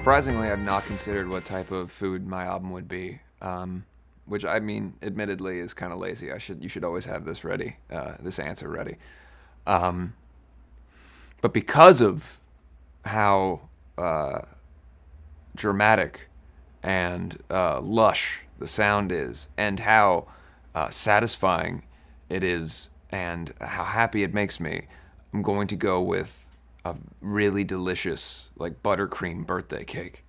Surprisingly, I've not considered what type of food my album would be, which I mean, admittedly, is kind of lazy. You should always have this answer ready. Um, but because of how dramatic and lush the sound is, and how satisfying it is, and how happy it makes me, I'm going to go with a really delicious, like buttercream birthday cake.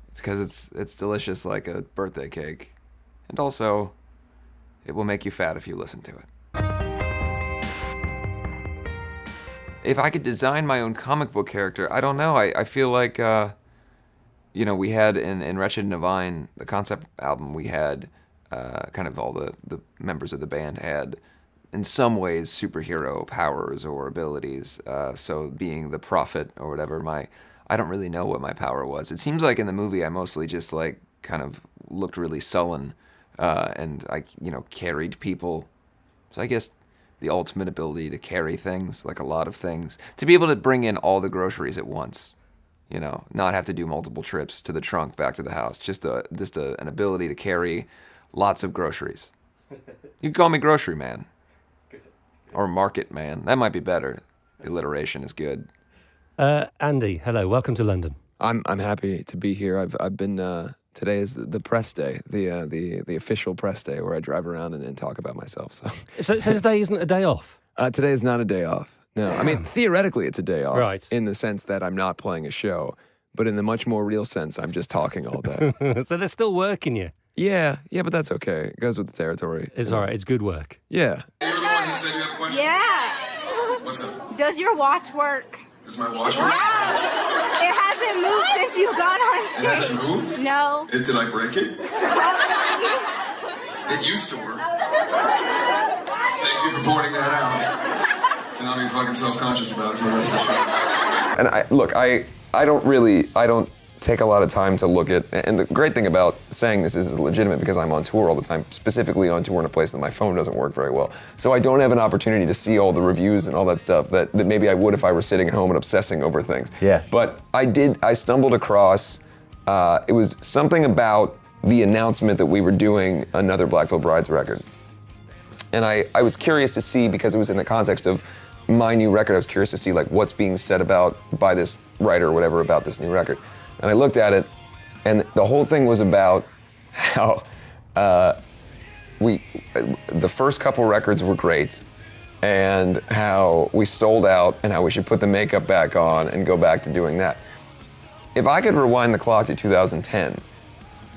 It's because it's delicious like a birthday cake, and also it will make you fat if you listen to it. If I could design my own comic book character, I don't know. I feel like we had in Wretched Divine, the concept album, we had kind of all the members of the band had, in some ways, superhero powers or abilities. So being the prophet or whatever, I don't really know what my power was. It seems like in the movie I mostly just like kind of looked really sullen, and I carried people. So I guess the ultimate ability to carry things, like a lot of things, to be able to bring in all the groceries at once. Not have to do multiple trips to the trunk back to the house. Just an ability to carry lots of groceries. You can call me Grocery Man. Or Market Man. That might be better. The alliteration is good. Andy, hello. Welcome to London. I'm happy to be here. I've been today is the press day, the official press day where I drive around and talk about myself. So today isn't a day off? Today is not a day off. No, I mean theoretically it's a day off, right? In the sense that I'm not playing a show, but in the much more real sense, I'm just talking all day. So they're still working you. Yeah, but that's okay. It goes with the territory. It's all right. It's good work. Yeah. You're the one who said you have a question? Yeah. What's up? Does your watch work? Does my watch work? Yeah. It hasn't moved since you got on It stage. hasn't moved? No. Did I break it? It used to work. Thank you for pointing that out. So now I'm fucking self-conscious about it for the rest of the show. And I don't take a lot of time to look at, and the great thing about saying this is it's legitimate because I'm on tour all the time, specifically on tour in a place that my phone doesn't work very well. So I don't have an opportunity to see all the reviews and all that stuff that maybe I would if I were sitting at home and obsessing over things. Yeah. But I stumbled across, it was something about the announcement that we were doing another Black Veil Brides record. And I was curious to see, because it was in the context of my new record, I was curious to see like what's being said by this writer or whatever about this new record. And I looked at it, and the whole thing was about how the first couple records were great, and how we sold out, and how we should put the makeup back on and go back to doing that. If I could rewind the clock to 2010,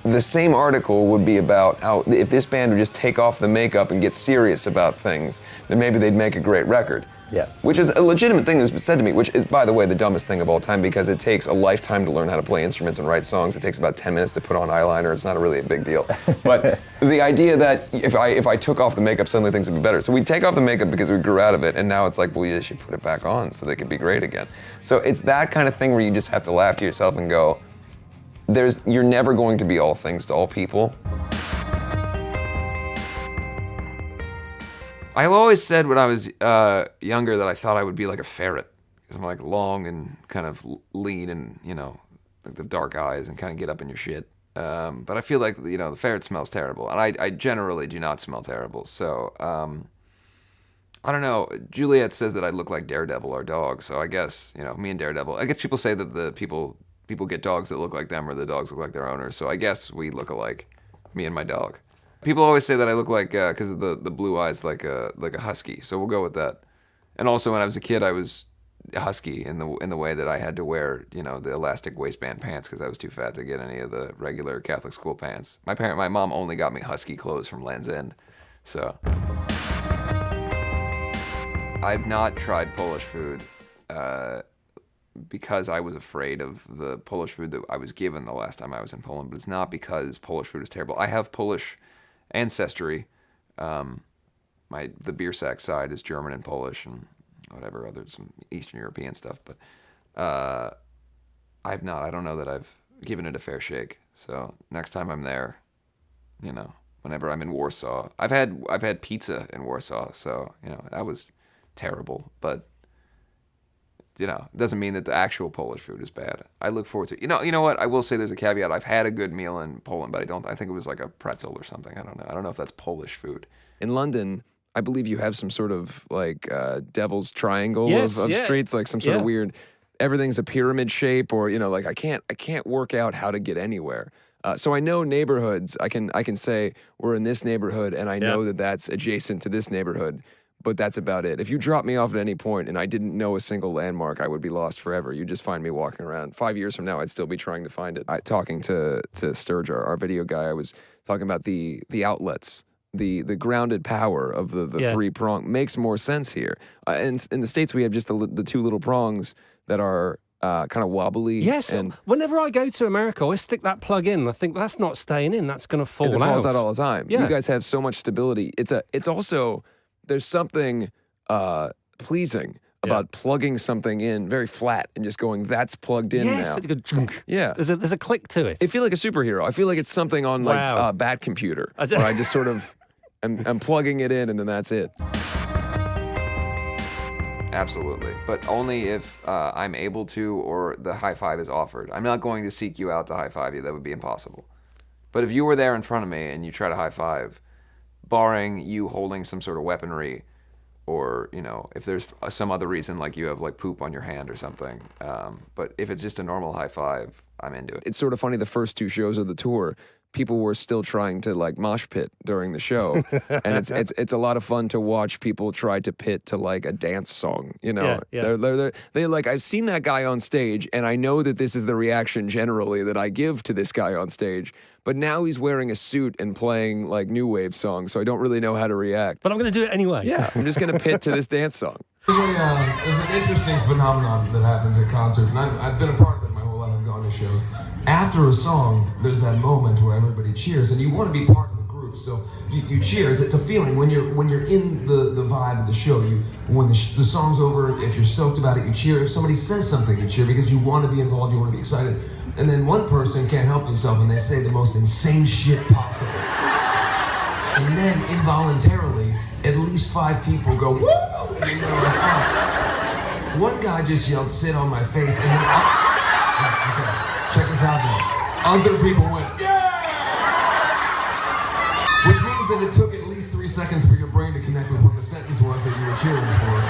the same article would be about how if this band would just take off the makeup and get serious about things, then maybe they'd make a great record. Yeah. Which is a legitimate thing that's been said to me, which is, by the way, the dumbest thing of all time, because it takes a lifetime to learn how to play instruments and write songs. It takes about 10 minutes to put on eyeliner. It's not really a big deal. But the idea that if I took off the makeup, suddenly things would be better. So we take off the makeup because we grew out of it, and now it's like, well, you should put it back on so they could be great again. So it's that kind of thing where you just have to laugh to yourself and go, you're never going to be all things to all people. I always said when I was younger that I thought I would be like a ferret, because I'm like long and kind of lean and, like the dark eyes and kind of get up in your shit. But I feel like, the ferret smells terrible. And I generally do not smell terrible. So, I don't know. Juliet says that I look like Daredevil, our dog. So I guess, me and Daredevil. I guess people say that the people get dogs that look like them, or the dogs look like their owners. So I guess we look alike, me and my dog. People always say that I look like, because of the blue eyes, like a husky. So we'll go with that. And also, when I was a kid, I was a husky in the way that I had to wear, the elastic waistband pants because I was too fat to get any of the regular Catholic school pants. My mom only got me husky clothes from Land's End. So I've not tried Polish food because I was afraid of the Polish food that I was given the last time I was in Poland. But it's not because Polish food is terrible. I have Polish ancestry. The Biersack side is German and Polish and whatever other some Eastern European stuff, but I've not. I don't know that I've given it a fair shake. So next time I'm there, whenever I'm in Warsaw, I've had pizza in Warsaw, so that was terrible. But you know, it doesn't mean that the actual Polish food is bad. I look forward to it. You know what? I will say there's a caveat. I've had a good meal in Poland, but I think it was like a pretzel or something. I don't know. I don't know if that's Polish food. In London, I believe you have some sort of like devil's triangle Yes, of yeah. streets, like some sort of Yeah. weird. Everything's a pyramid shape, or you know, like I can't work out how to get anywhere. So I know neighborhoods. I can say we're in this neighborhood, and I know that that's adjacent to this neighborhood. But that's about it. If you dropped me off at any point and I didn't know a single landmark, I would be lost forever. You'd just find me walking around. 5 years from now, I'd still be trying to find it. Talking to Sturge, our video guy, I was talking about the outlets. The grounded power of the three prong makes more sense here. And in the States, we have just the two little prongs that are kind of wobbly. Yes. and Whenever I go to America, I stick that plug in. And I think that's not staying in. That's going to fall it falls out out all the time. Yeah. You guys have so much stability. It's also there's something pleasing about plugging something in very flat and just going, that's plugged in Yes. now. It goes junk. Yeah. There's a click to it. I feel like a superhero. I feel like it's something on like Wow. Bat Computer, I where I just sort of I'm plugging it in and then that's it. Absolutely, but only if I'm able to or the high five is offered. I'm not going to seek you out to high five you. That would be impossible. But if you were there in front of me and you try to high five, barring you holding some sort of weaponry, or you know, if there's some other reason like you have like poop on your hand or something. But if it's just a normal high five, I'm into it. It's sort of funny. The first two shows of the tour, people were still trying to like mosh pit during the show, and it's a lot of fun to watch people try to pit to like a dance song. You know, Yeah. they're like, I've seen that guy on stage, and I know that this is the reaction generally that I give to this guy on stage. But now he's wearing a suit and playing like new wave songs, so I don't really know how to react. But I'm going to do it anyway. Yeah, I'm just gonna pit to this dance song. There's an interesting phenomenon that happens at concerts, and I've been a part of it my whole life. I've gone to shows. After a song, there's that moment where everybody cheers, and you want to be part of the group, so you cheer. It's a feeling when you're in the vibe of the show. When the song's over, if you're stoked about it, you cheer. If somebody says something, you cheer because you want to be involved, you want to be excited. And then one person can't help themselves, and they say the most insane shit possible. And then involuntarily, at least 5 people go, woo! And they're like, oh. One guy just yelled, sit on my face, and then, okay, check this out now. Other people went, yeah! Which means that it took at least 3 seconds for your brain to connect with what the sentence was that you were cheering for.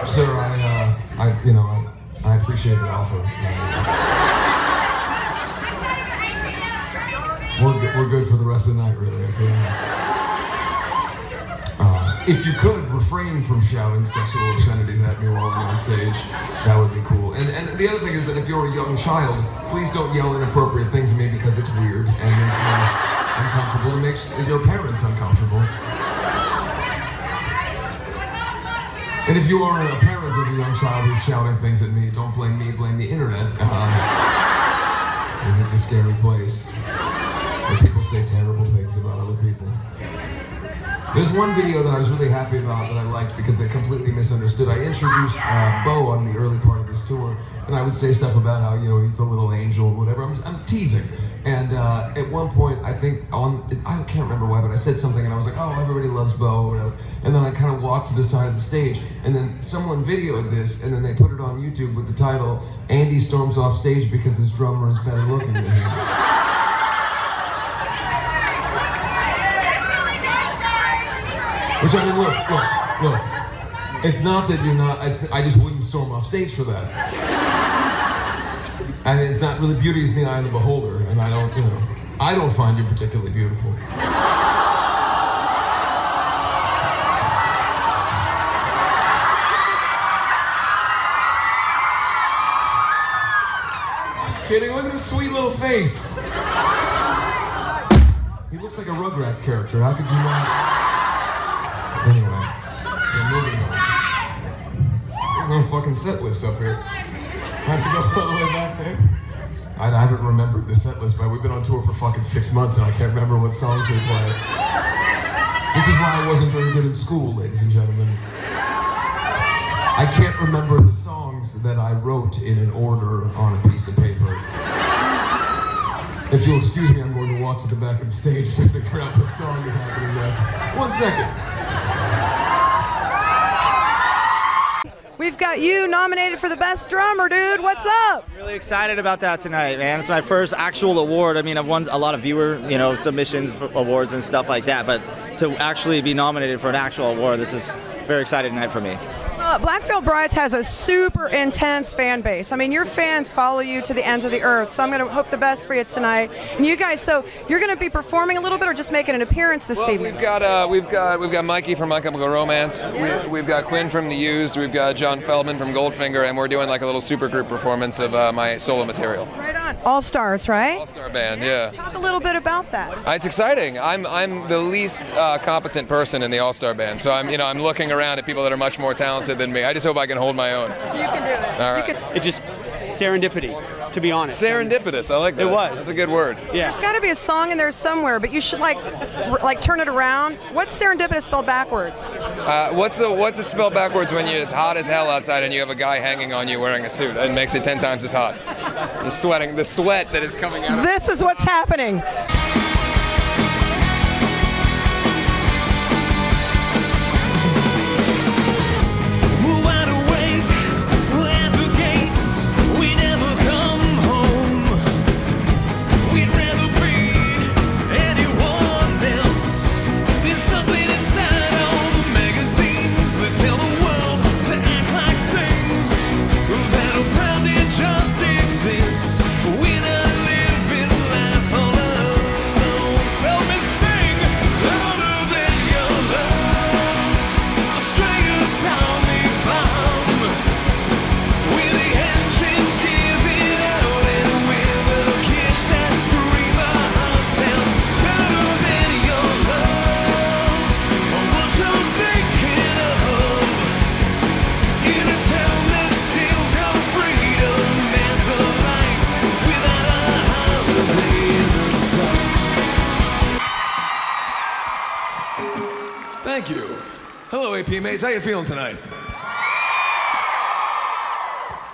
Sir, I appreciate the offer. We're good for the rest of the night, really. If you could refrain from shouting sexual obscenities at me while I'm on stage, that would be cool. And the other thing is that if you're a young child, please don't yell inappropriate things at me because it's weird and makes me uncomfortable and makes your parents uncomfortable. And if you are a parent of a young child who's shouting things at me, don't blame me, blame the internet. Because it's a scary place where people say terrible things about other people. There's one video that I was really happy about that I liked because they completely misunderstood. I introduced Bo on the early part of this tour, and I would say stuff about how, you know, he's a little angel, whatever. I'm teasing. And at one point, I think I can't remember why, but I said something and I was like, oh, everybody loves Bo, whatever. And then I kind of walked to the side of the stage, and then someone videoed this, and then they put it on YouTube with the title, Andy storms off stage because his drummer is better looking than him. Which I mean, look. It's not that you're not, I just wouldn't storm off stage for that. And it's not really, beauty is in the eye of the beholder, and I don't find you particularly beautiful. Just kidding, look at his sweet little face. He looks like a Rugrats character, how could you not? Anyway, so moving on. There's no fucking set list up here. I have to go all the way back there. I haven't remembered the set list, but we've been on tour for fucking 6 months and I can't remember what songs we played. This is why I wasn't very good in school, ladies and gentlemen. I can't remember the songs that I wrote in an order on a piece of paper. If you'll excuse me, I'm going to walk to the back of the stage to figure out what song is happening next. 1 second. we've got you nominated for the best drummer, dude. What's up? Really excited about that tonight, man. It's my first actual award. I mean, I've won a lot of viewer, submissions, awards and stuff like that, but to actually be nominated for an actual award, this is a very exciting night for me. Black Veil Brides has a super intense fan base. I mean, your fans follow you to the ends of the earth, so I'm going to hope the best for you tonight. And you guys, so you're going to be performing a little bit or just making an appearance this evening? We've got Mikey from My Chemical Romance. Yeah. We've got Quinn from The Used. We've got John Feldman from Goldfinger, and we're doing like a little supergroup performance of my solo material. Right on. All Stars, right? All-star band, yeah. Talk a little bit about that. It's exciting. I'm the least competent person in the All-Star band, so I'm looking around at people that are much more talented than me. I just hope I can hold my own. You can do it. All right. It just serendipity, to be honest. Serendipitous. I like that. It was. That's a good word. Yeah. There's got to be a song in there somewhere, but you should like turn it around. What's serendipitous spelled backwards? What's it spelled backwards when it's hot as hell outside and you have a guy hanging on you wearing a suit? It makes it 10 times as hot. The sweat that is coming out. This is what's happening. Thank you. Hello, AP Mays. How you feeling tonight?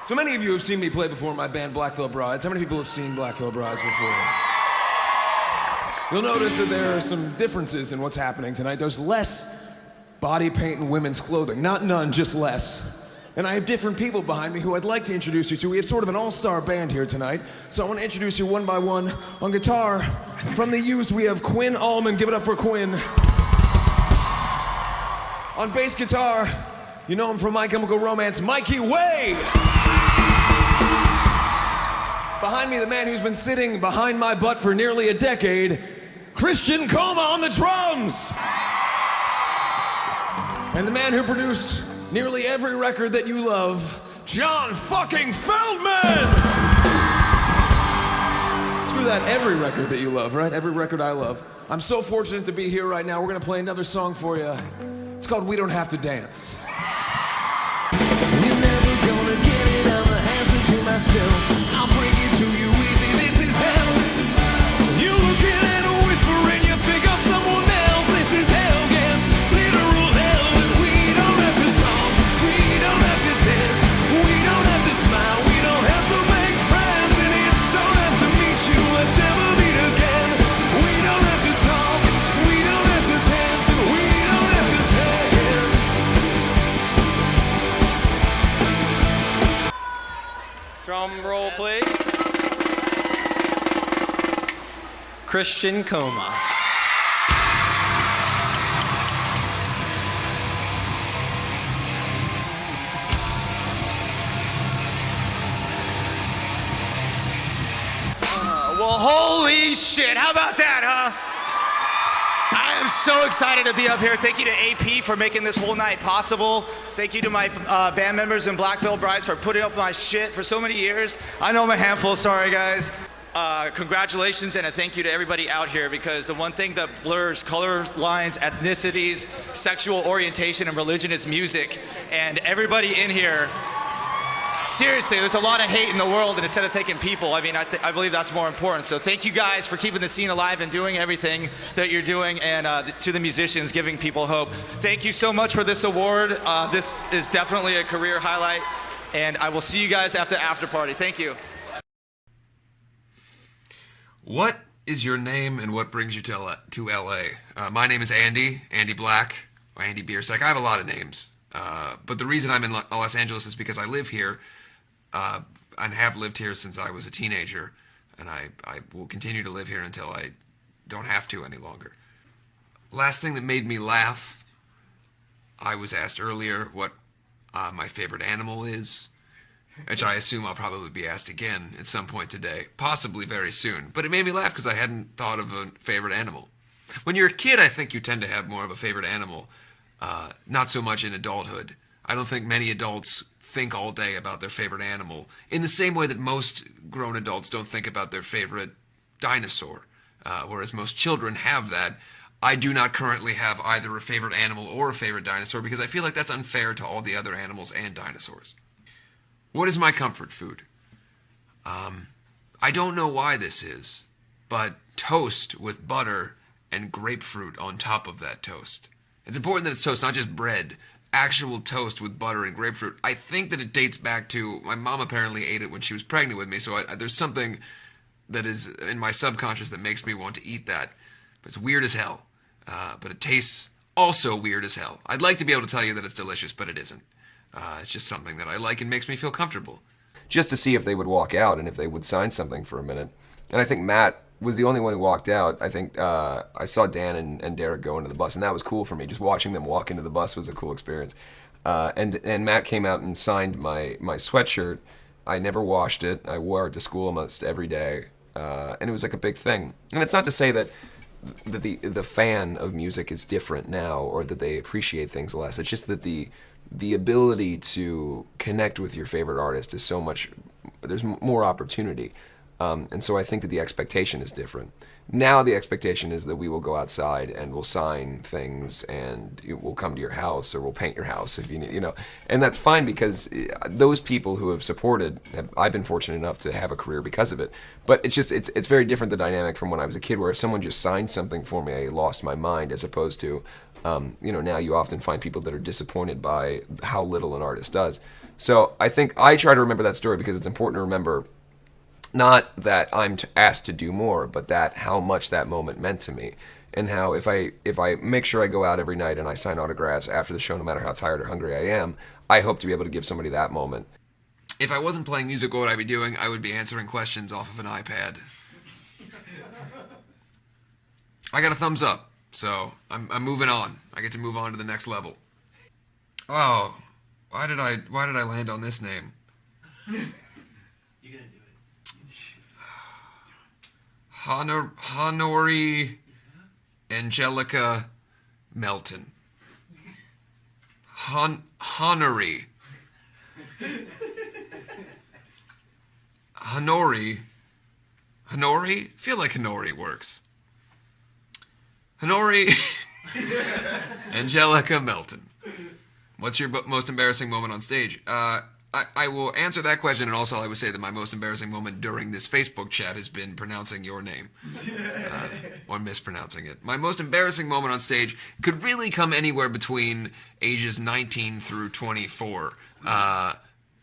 So many of you have seen me play before in my band Black Veil Brides. How many people have seen Black Veil Brides before? You'll notice that there are some differences in what's happening tonight. There's less body paint and women's clothing. Not none, just less. And I have different people behind me who I'd like to introduce you to. We have sort of an all-star band here tonight. So I want to introduce you one by one. On guitar, from The Used, we have Quinn Allman. Give it up for Quinn. On bass guitar, you know him from My Chemical Romance, Mikey Way. Behind me, the man who's been sitting behind my butt for nearly a decade, Christian Coma on the drums. And the man who produced nearly every record that you love, John fucking Feldman! Screw that, every record that you love, right? Every record I love. I'm so fortunate to be here right now. We're gonna play another song for you. It's called We Don't Have to Dance. You're never gonna get it, I'ma answer to myself. I'll bring it to you easy, this is hell. You're looking at a whisper and you think of someone else. This is hell, yes, literal hell. And we don't have to talk, we don't have to dance, we don't have to smile, we don't have to make friends. And it's so nice to meet you, let's never meet again. We don't have to talk, we don't have to dance, and we don't have to dance. Drum roll, please. Christian Coma. Well, holy shit, how about that, huh? I am so excited to be up here. Thank you to AP for making this whole night possible. Thank you to my band members in Black Veil Brides for putting up my shit for so many years. I know I'm a handful, sorry guys. Congratulations and a thank you to everybody out here, because the one thing that blurs color lines, ethnicities, sexual orientation, and religion is music. And everybody in here, seriously, there's a lot of hate in the world, and instead of taking people, I mean, I believe that's more important. So thank you guys for keeping the scene alive and doing everything that you're doing, and to the musicians, giving people hope. Thank you so much for this award. This is definitely a career highlight, and I will see you guys at the after party. Thank you. What is your name and what brings you to LA? My name is Andy Black, or Andy Biersack. I have a lot of names. But the reason I'm in Los Angeles is because I live here, and have lived here since I was a teenager, and I will continue to live here until I don't have to any longer. Last thing that made me laugh, I was asked earlier what my favorite animal is, which I assume I'll probably be asked again at some point today, possibly very soon. But it made me laugh because I hadn't thought of a favorite animal. When you're a kid, I think you tend to have more of a favorite animal, not so much in adulthood. I don't think many adults think all day about their favorite animal in the same way that most grown adults don't think about their favorite dinosaur, whereas most children have that. I do not currently have either a favorite animal or a favorite dinosaur because I feel like that's unfair to all the other animals and dinosaurs. What is my comfort food? I don't know why this is, but toast with butter and grapefruit on top of that toast. It's important that it's toast, not just bread. Actual toast with butter and grapefruit. I think that it dates back to, my mom apparently ate it when she was pregnant with me, so there's something that is in my subconscious that makes me want to eat that. But it's weird as hell. But it tastes also weird as hell. I'd like to be able to tell you that it's delicious, but it isn't. It's just something that I like and makes me feel comfortable. Just to see if they would walk out and if they would sign something for a minute. And I think Matt was the only one who walked out. I think I saw Dan and Derek go into the bus, and that was cool for me. Just watching them walk into the bus was a cool experience. And Matt came out and signed my sweatshirt. I never washed it. I wore it to school almost every day, and it was like a big thing. And it's not to say that the fan of music is different now or that they appreciate things less. It's just that the ability to connect with your favorite artist is so much, there's more opportunity. And so I think that the expectation is different. Now the expectation is that we will go outside and we'll sign things and we'll come to your house or we'll paint your house if you need, and that's fine because those people who have supported, I've been fortunate enough to have a career because of it. But it's very different, the dynamic from when I was a kid, where if someone just signed something for me, I lost my mind, as opposed to, now you often find people that are disappointed by how little an artist does. So I think I try to remember that story because it's important to remember not that I'm asked to do more, but that how much that moment meant to me, and how if I make sure I go out every night and I sign autographs after the show, no matter how tired or hungry I am, I hope to be able to give somebody that moment. If I wasn't playing music, what would I be doing? I would be answering questions off of an iPad. I got a thumbs up, so I'm moving on. I get to move on to the next level. Oh, why did I land on this name? Honori Angelica Melton. Honori. Honori? I feel like Honori works. Honori Angelica Melton. What's your most embarrassing moment on stage? I will answer that question, and also I would say that my most embarrassing moment during this Facebook chat has been pronouncing your name, or mispronouncing it. My most embarrassing moment on stage could really come anywhere between ages 19 through 24,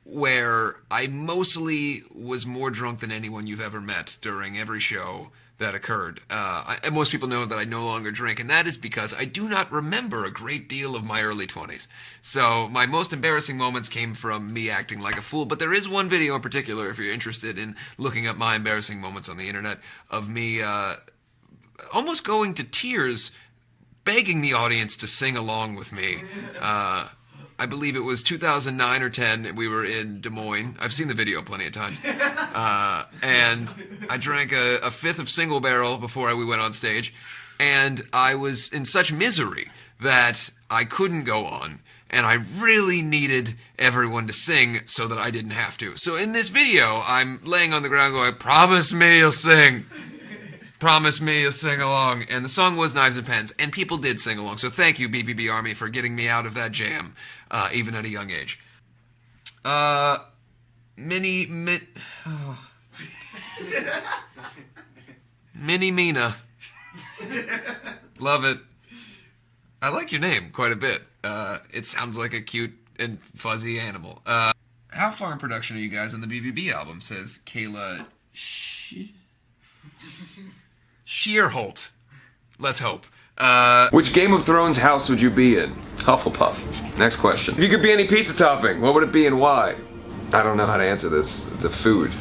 where I mostly was more drunk than anyone you've ever met during every show that occurred. And most people know that I no longer drink, and that is because I do not remember a great deal of my early 20s. So my most embarrassing moments came from me acting like a fool, but there is one video in particular, if you're interested in looking up my embarrassing moments on the internet, of me almost going to tears, begging the audience to sing along with me. I believe it was 2009 or 10. We were in Des Moines. I've seen the video plenty of times. And I drank a fifth of Single Barrel before we went on stage. And I was in such misery that I couldn't go on. And I really needed everyone to sing so that I didn't have to. So in this video, I'm laying on the ground going, "Promise me you'll sing. Promise me you'll sing along." And the song was Knives and Pens, and people did sing along. So thank you, BVB Army, for getting me out of that jam, even at a young age. Mini Mina. Love it. I like your name quite a bit. It sounds like a cute and fuzzy animal. How far in production are you guys on the BVB album, says Kayla Shearholt. Let's hope. Which Game of Thrones house would you be in? Hufflepuff. Next question. If you could be any pizza topping, what would it be and why? I don't know how to answer this. It's a food.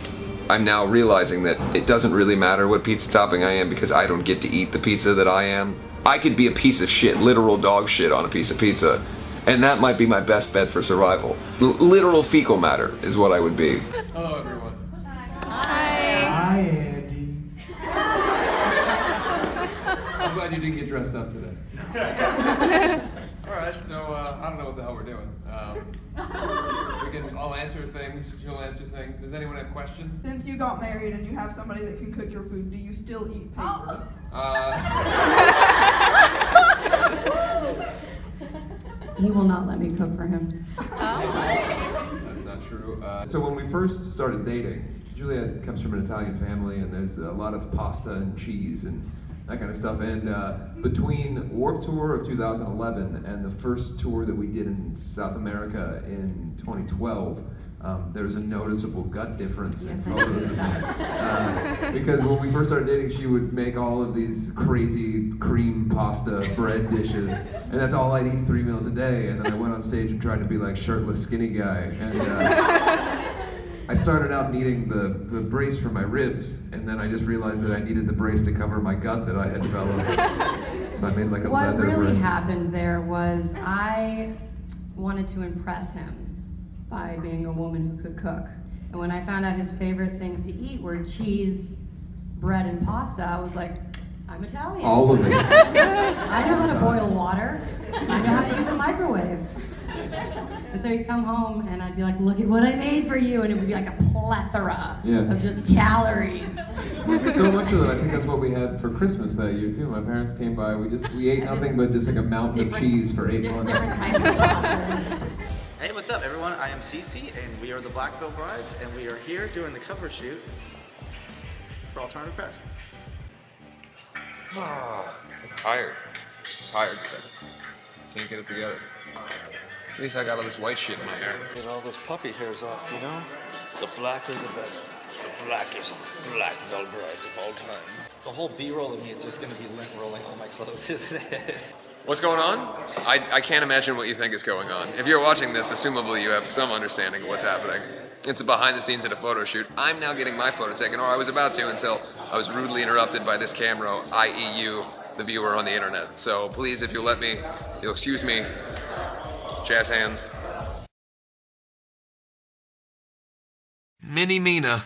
I'm now realizing that it doesn't really matter what pizza topping I am because I don't get to eat the pizza that I am. I could be a piece of shit, literal dog shit on a piece of pizza, and that might be my best bet for survival. Literal fecal matter is what I would be. Hello, everyone. Hi, Andy. I'm glad you didn't get dressed up today. All right, so I don't know what the hell we're doing. We can all answer things. You'll answer things. Does anyone have questions? Since you got married and you have somebody that can cook your food, do you still eat paper? He will not let me cook for him. That's not true. So when we first started dating, Julia comes from an Italian family, and there's a lot of pasta and cheese and that kind of stuff. And between Warped Tour of 2011 and the first tour that we did in South America in 2012, there's a noticeable gut difference in photos of us. Because when we first started dating, she would make all of these crazy cream pasta bread dishes, and that's all I'd eat 3 meals a day. And then I went on stage and tried to be like shirtless, skinny guy. And I started out needing the brace for my ribs, and then I just realized that I needed the brace to cover my gut that I had developed. So I made like a leather brace. What really happened there was I wanted to impress him by being a woman who could cook. And when I found out his favorite things to eat were cheese, bread, and pasta, I was like, I'm Italian. All of it. I know how to boil water. I know how to use a microwave. And so he'd come home and I'd be like, look at what I made for you. And it would be like a plethora of just calories. So much so that I think that's what we had for Christmas that year too. My parents came by, we ate nothing but just like a mountain of cheese for 8 months. Different types of pastas. Hey, what's up, everyone? I am Cece, and we are the Black Veil Brides, and we are here doing the cover shoot for Alternative Press. Just tired. Just tired. Can't get it together. At least I got all this white shit in my hair. Get all those puppy hairs off, you know? The blacker the better. The blackest Black Veil Brides of all time. The whole B-roll of me is just gonna be lint rolling all my clothes, isn't it? What's going on? I can't imagine what you think is going on. If you're watching this, assumably you have some understanding of what's happening. It's a behind the scenes at a photo shoot. I'm now getting my photo taken, or I was about to until I was rudely interrupted by this camera, i.e. you, the viewer on the internet. So please, if you'll let me, you'll excuse me, jazz hands. Mini Mina.